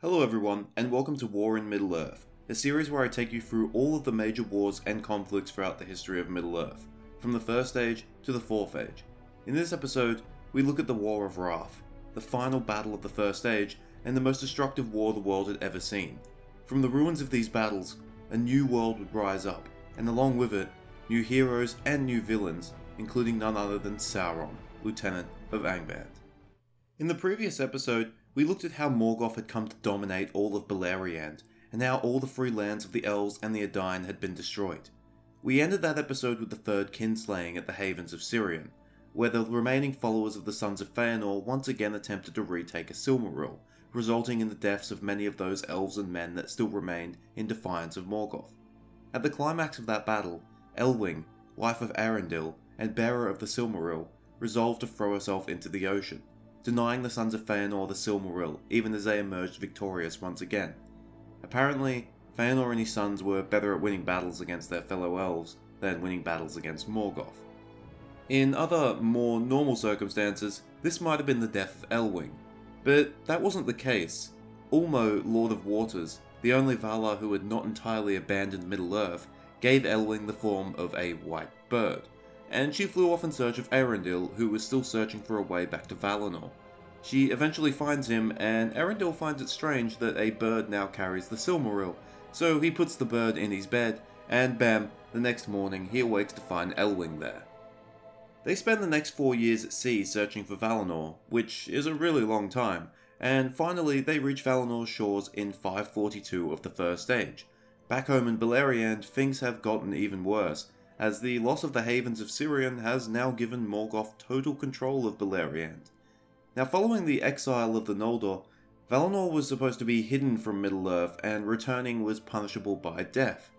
Hello everyone, and welcome to War in Middle-earth, a series where I take you through all of the major wars and conflicts throughout the history of Middle-earth, from the First Age to the Fourth Age. In this episode, we look at the War of Wrath, the final battle of the First Age, and the most destructive war the world had ever seen. From the ruins of these battles, a new world would rise up, and along with it, new heroes and new villains, including none other than Sauron, Lieutenant of Angband. In the previous episode, we looked at how Morgoth had come to dominate all of Beleriand, and how all the free lands of the Elves and the Edain had been destroyed. We ended that episode with the third kinslaying at the Havens of Sirion, where the remaining followers of the Sons of Feanor once again attempted to retake a Silmaril, resulting in the deaths of many of those elves and men that still remained in defiance of Morgoth. At the climax of that battle, Eönwë, wife of Arundel and bearer of the Silmaril, resolved to throw herself into the ocean, denying the Sons of Feanor the Silmaril even as they emerged victorious once again. Apparently, Feanor and his sons were better at winning battles against their fellow elves than winning battles against Morgoth. In other, more normal circumstances, this might have been the death of Eönwë, but that wasn't the case. Ulmo, Lord of Waters, the only Valar who had not entirely abandoned Middle-earth, gave Eönwë the form of a white bird, and she flew off in search of Arundel, who was still searching for a way back to Valinor. She eventually finds him, and Arundel finds it strange that a bird now carries the Silmaril, so he puts the bird in his bed, and bam, the next morning he awakes to find Eönwë there. They spend the next 4 years at sea searching for Valinor, which is a really long time, and finally they reach Valinor's shores in 542 of the First Age. Back home in Beleriand, things have gotten even worse, as the loss of the Havens of Sirion has now given Morgoth total control of Beleriand. Now, following the exile of the Noldor, Valinor was supposed to be hidden from Middle-earth, and returning was punishable by death.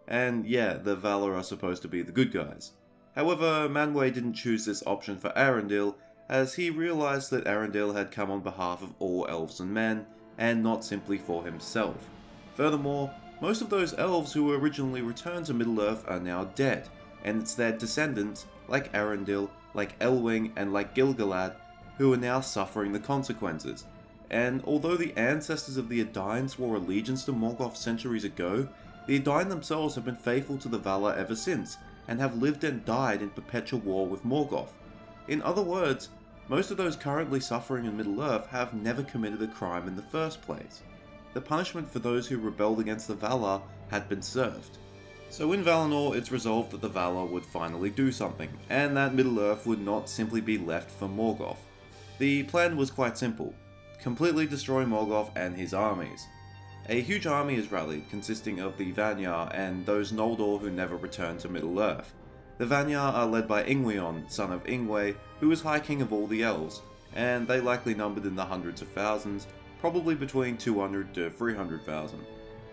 And yeah, the Valar are supposed to be the good guys. However, Manwë didn't choose this option for Arundel, as he realised that Arundel had come on behalf of all elves and men, and not simply for himself. Furthermore, most of those elves who originally returned to Middle-earth are now dead, and it's their descendants, like Arundel, like Eönwë, and like Gil-galad, who are now suffering the consequences. And although the ancestors of the Edain swore allegiance to Morgoth centuries ago, the Edain themselves have been faithful to the Valar ever since, and have lived and died in perpetual war with Morgoth. In other words, most of those currently suffering in Middle-earth have never committed a crime in the first place. The punishment for those who rebelled against the Valar had been served. So in Valinor, it's resolved that the Valar would finally do something, and that Middle-earth would not simply be left for Morgoth. The plan was quite simple: completely destroy Morgoth and his armies. A huge army is rallied, consisting of the Maiar and those Noldor who never returned to Middle-earth. The Maiar are led by Ingweon, son of Eönwë, who is High King of all the Elves, and they likely numbered in the hundreds of thousands, probably between 200 to 300,000.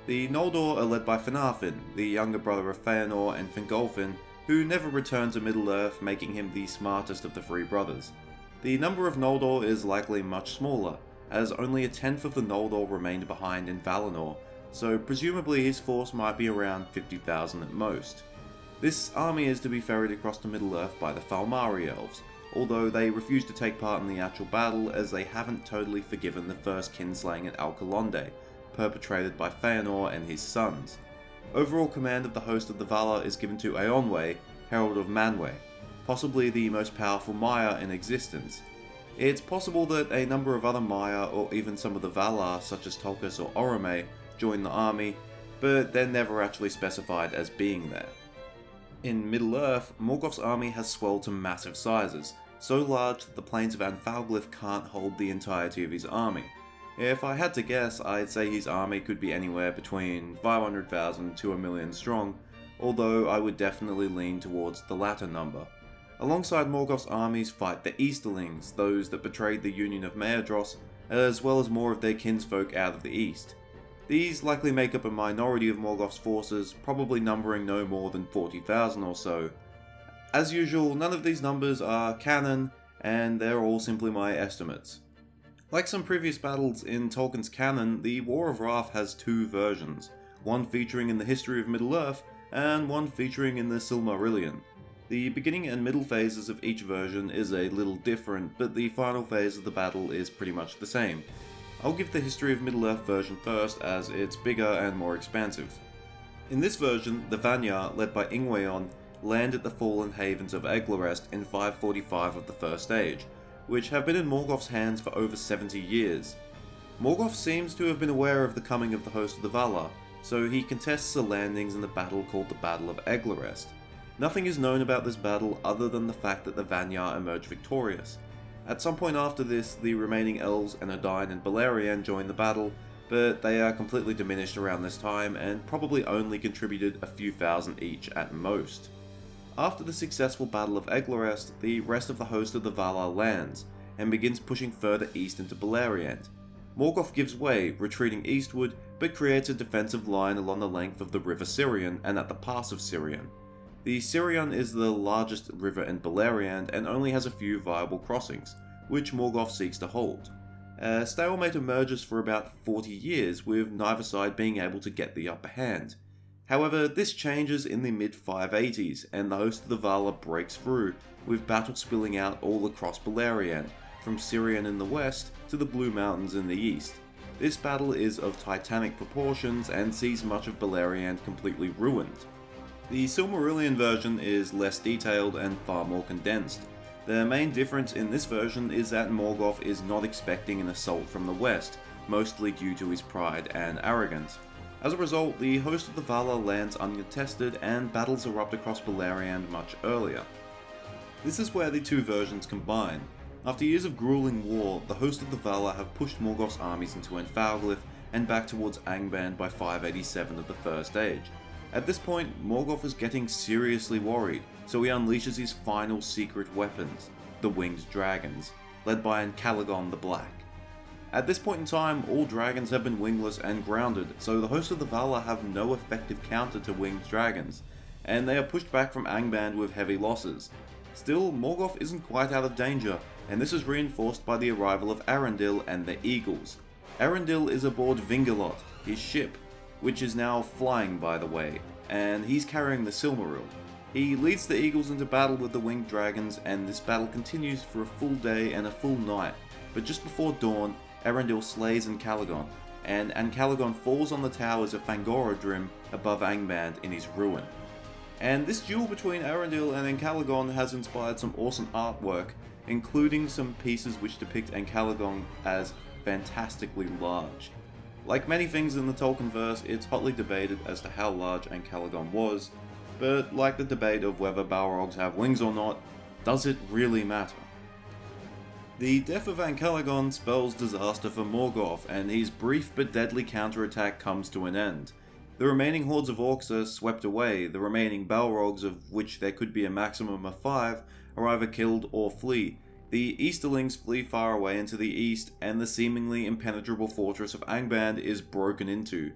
The Noldor are led by Finarfin, the younger brother of Feanor and Fingolfin, who never returned to Middle-earth, making him the smartest of the three brothers. The number of Noldor is likely much smaller, as only a tenth of the Noldor remained behind in Valinor, so presumably his force might be around 50,000 at most. This army is to be ferried across to Middle-earth by the Thalmari elves, although they refuse to take part in the actual battle as they haven't totally forgiven the first kinslaying at Alcalonde, perpetrated by Feanor and his sons. Overall command of the host of the Valar is given to Eönwë, Herald of Manwë, possibly the most powerful Maiar in existence. It's possible that a number of other Maiar or even some of the Valar such as Tolkien or Orome join the army, but they're never actually specified as being there. In Middle-earth, Morgoth's army has swelled to massive sizes, so large that the plains of Anfalglyph can't hold the entirety of his army. If I had to guess, I'd say his army could be anywhere between 500,000 to 1 million strong, although I would definitely lean towards the latter number. Alongside Morgoth's armies fight the Easterlings, those that betrayed the Union of Maedhros, as well as more of their kinsfolk out of the east. These likely make up a minority of Morgoth's forces, probably numbering no more than 40,000 or so. As usual, none of these numbers are canon, and they're all simply my estimates. Like some previous battles in Tolkien's canon, the War of Wrath has two versions, one featuring in the history of Middle-earth, and one featuring in the Silmarillion. The beginning and middle phases of each version is a little different, but the final phase of the battle is pretty much the same. I'll give the History of Middle-earth version first, as it's bigger and more expansive. In this version, the Maiar, led by Eönwë, land at the fallen havens of Eglorest in 545 of the First Age, which have been in Morgoth's hands for over 70 years. Morgoth seems to have been aware of the coming of the host of the Valar, so he contests the landings in the battle called the Battle of Eglorest. Nothing is known about this battle other than the fact that the Maiar emerge victorious. At some point after this, the remaining elves Anodine and Beleriand join the battle, but they are completely diminished around this time and probably only contributed a few thousand each at most. After the successful Battle of Eglorest, the rest of the host of the Valar lands, and begins pushing further east into Beleriand. Morgoth gives way, retreating eastward, but creates a defensive line along the length of the River Sirion and at the Pass of Sirion. The Sirion is the largest river in Beleriand and only has a few viable crossings, which Morgoth seeks to hold. A stalemate emerges for about 40 years, with neither side being able to get the upper hand. However, this changes in the mid-580s, and the host of the Valar breaks through, with battle spilling out all across Beleriand, from Sirion in the west to the Blue Mountains in the east. This battle is of titanic proportions and sees much of Beleriand completely ruined. The Silmarillion version is less detailed and far more condensed. The main difference in this version is that Morgoth is not expecting an assault from the west, mostly due to his pride and arrogance. As a result, the host of the Valar lands uncontested and battles erupt across Beleriand much earlier. This is where the two versions combine. After years of grueling war, the host of the Valar have pushed Morgoth's armies into Enfoulglyph and back towards Angband by 587 of the First Age. At this point, Morgoth is getting seriously worried, so he unleashes his final secret weapons, the Winged Dragons, led by Encalagon the Black. At this point in time, all dragons have been wingless and grounded, so the host of the Valar have no effective counter to winged dragons, and they are pushed back from Angband with heavy losses. Still, Morgoth isn't quite out of danger, and this is reinforced by the arrival of Arundel and the Eagles. Arundel is aboard Vingalot, his ship, which is now flying by the way, and he's carrying the Silmaril. He leads the Eagles into battle with the winged dragons, and this battle continues for a full day and a full night, but just before dawn, Arundel slays Encalagon, and Encalagon falls on the towers of Fangorodrim above Angband in his ruin. And this duel between Arundel and Encalagon has inspired some awesome artwork, including some pieces which depict Encalagon as fantastically large. Like many things in the Tolkienverse, it's hotly debated as to how large Encalagon was, but like the debate of whether Balrogs have wings or not, does it really matter? The death of Encalagon spells disaster for Morgoth, and his brief but deadly counterattack comes to an end. The remaining hordes of orcs are swept away, the remaining Balrogs, of which there could be a maximum of 5, are either killed or flee. The Easterlings flee far away into the east, and the seemingly impenetrable fortress of Angband is broken into.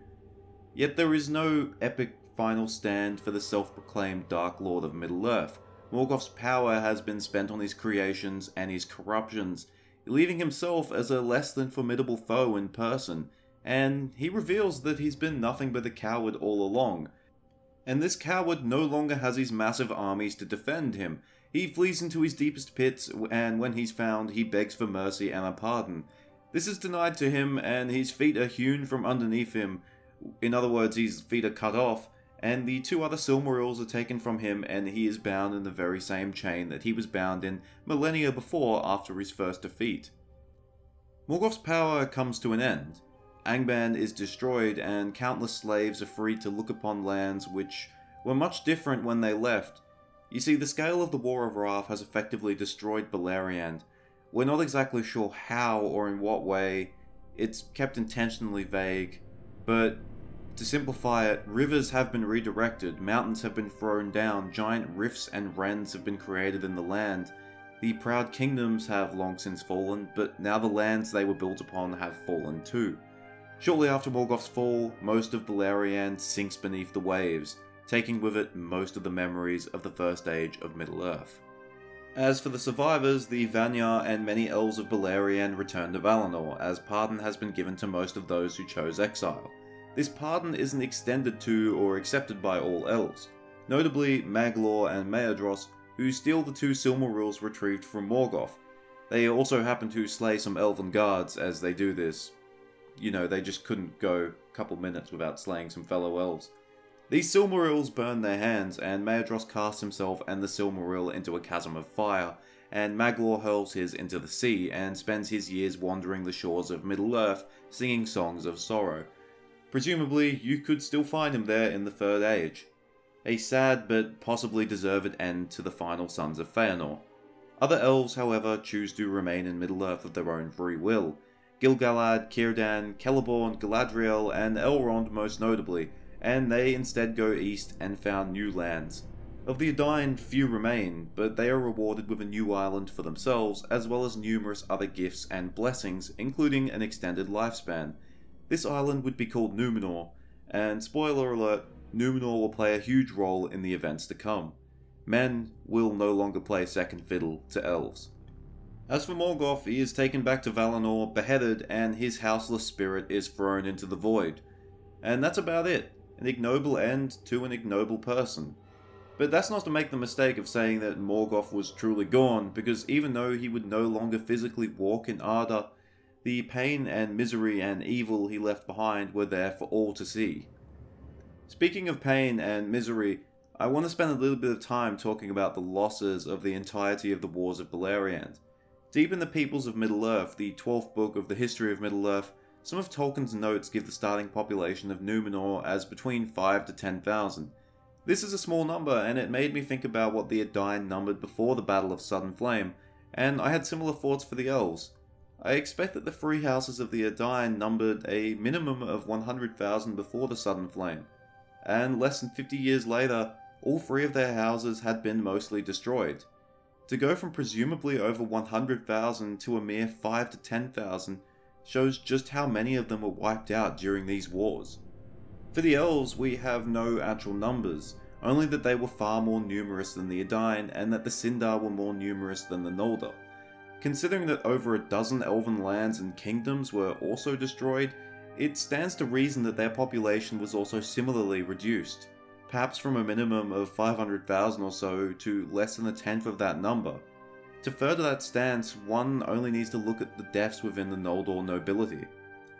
Yet there is no epic final stand for the self-proclaimed Dark Lord of Middle-earth. Morgoth's power has been spent on his creations and his corruptions, leaving himself as a less than formidable foe in person, and he reveals that he's been nothing but a coward all along. And this coward no longer has his massive armies to defend him. He flees into his deepest pits, and when he's found, he begs for mercy and a pardon. This is denied to him, and his feet are hewn from underneath him. In other words, his feet are cut off, and the 2 other Silmarils are taken from him, and he is bound in the very same chain that he was bound in millennia before after his first defeat. Morgoth's power comes to an end. Angband is destroyed, and countless slaves are freed to look upon lands which were much different when they left. You see, the scale of the War of Wrath has effectively destroyed Beleriand. We're not exactly sure how or in what way, it's kept intentionally vague, but to simplify it, rivers have been redirected, mountains have been thrown down, giant rifts and rends have been created in the land. The proud kingdoms have long since fallen, but now the lands they were built upon have fallen too. Shortly after Morgoth's fall, most of Beleriand sinks beneath the waves, taking with it most of the memories of the First Age of Middle-earth. As for the survivors, the Maiar and many elves of Beleriand return to Valinor, as pardon has been given to most of those who chose exile. This pardon isn't extended to or accepted by all elves, notably Maglor and Maedhros, who steal the 2 Silmarils retrieved from Morgoth. They also happen to slay some elven guards as they do this. you know, they just couldn't go a couple minutes without slaying some fellow elves. These Silmarils burn their hands, and Maedhros casts himself and the Silmaril into a chasm of fire, and Maglor hurls his into the sea and spends his years wandering the shores of Middle-earth singing songs of sorrow. Presumably, you could still find him there in the Third Age. A sad but possibly deserved end to the final sons of Feanor. Other elves, however, choose to remain in Middle-earth of their own free will. Gil-galad, Círdan, Celeborn, Galadriel, and Elrond most notably, and they instead go east and found new lands. Of the Edain, few remain, but they are rewarded with a new island for themselves, as well as numerous other gifts and blessings, including an extended lifespan. This island would be called Numenor, and spoiler alert, Numenor will play a huge role in the events to come. Men will no longer play second fiddle to elves. As for Morgoth, he is taken back to Valinor, beheaded, and his houseless spirit is thrown into the void. And that's about it. An ignoble end to an ignoble person. But that's not to make the mistake of saying that Morgoth was truly gone, because even though he would no longer physically walk in Arda, the pain and misery and evil he left behind were there for all to see. Speaking of pain and misery, I want to spend a little bit of time talking about the losses of the entirety of the Wars of Beleriand. Deep in the Peoples of Middle-earth, the 12th book of the history of Middle-earth, some of Tolkien's notes give the starting population of Numenor as between 5 to 10,000. This is a small number, and it made me think about what the Edain numbered before the Battle of Sudden Flame, and I had similar thoughts for the elves. I expect that the free houses of the Edain numbered a minimum of 100,000 before the Sudden Flame, and less than 50 years later, all 3 of their houses had been mostly destroyed. To go from presumably over 100,000 to a mere 5 to 10,000 shows just how many of them were wiped out during these wars. For the elves, we have no actual numbers, only that they were far more numerous than the Edain, and that the Sindar were more numerous than the Noldor. Considering that over a dozen elven lands and kingdoms were also destroyed, it stands to reason that their population was also similarly reduced, perhaps from a minimum of 500,000 or so to less than a tenth of that number. To further that stance, one only needs to look at the deaths within the Noldor nobility.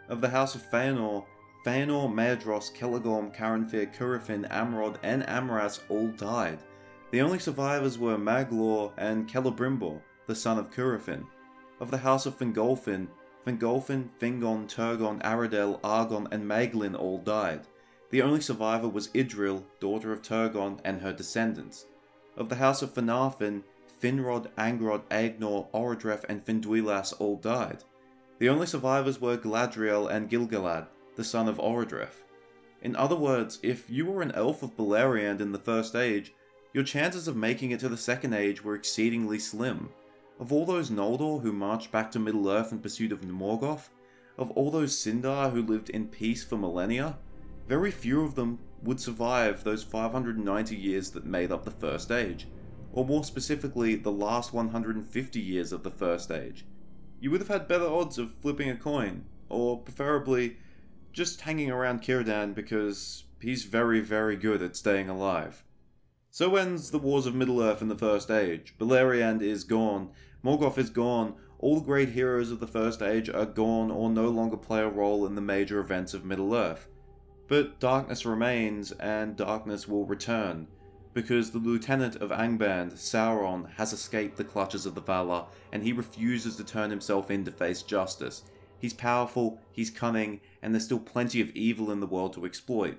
Of the House of Feanor, Maedhros, Celegorm, Caranthir, Curufin, Amrod, and Amaras all died. The only survivors were Maglor and Celebrimbor, the son of Curufin. Of the House of Fingolfin, Fingon, Turgon, Aradel, Argon, and Maeglin all died. The only survivor was Idril, daughter of Turgon, and her descendants. Of the House of Finarfin, Finrod, Angrod, Aegnor, Orodreth, and Finduilas all died. The only survivors were Galadriel and Gil-galad, the son of Orodreth. In other words, if you were an elf of Beleriand in the First Age, your chances of making it to the Second Age were exceedingly slim. Of all those Noldor who marched back to Middle-earth in pursuit of Morgoth, of all those Sindar who lived in peace for millennia, very few of them would survive those 590 years that made up the First Age, or more specifically, the last 150 years of the First Age. You would have had better odds of flipping a coin, or preferably, just hanging around Círdan because he's very, very good at staying alive. So ends the Wars of Middle-earth in the First Age. Beleriand is gone, Morgoth is gone, all the great heroes of the First Age are gone or no longer play a role in the major events of Middle-earth. But darkness remains, and darkness will return, because the Lieutenant of Angband, Sauron, has escaped the clutches of the Valar, and he refuses to turn himself in to face justice. He's powerful, he's cunning, and there's still plenty of evil in the world to exploit.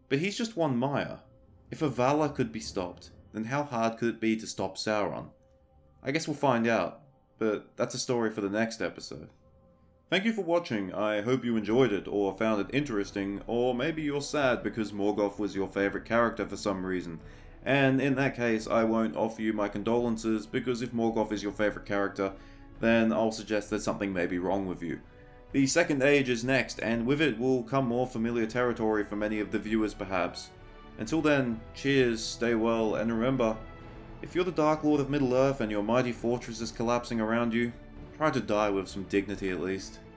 But he's just one Maiar. If a Valar could be stopped, then how hard could it be to stop Sauron? I guess we'll find out, but that's a story for the next episode. Thank you for watching. I hope you enjoyed it, or found it interesting, or maybe you're sad because Morgoth was your favourite character for some reason. And in that case, I won't offer you my condolences, because if Morgoth is your favourite character, then I'll suggest there's something maybe wrong with you. The Second Age is next, and with it will come more familiar territory for many of the viewers perhaps. Until then, cheers, stay well, and remember, if you're the Dark Lord of Middle-earth and your mighty fortress is collapsing around you, try to die with some dignity at least.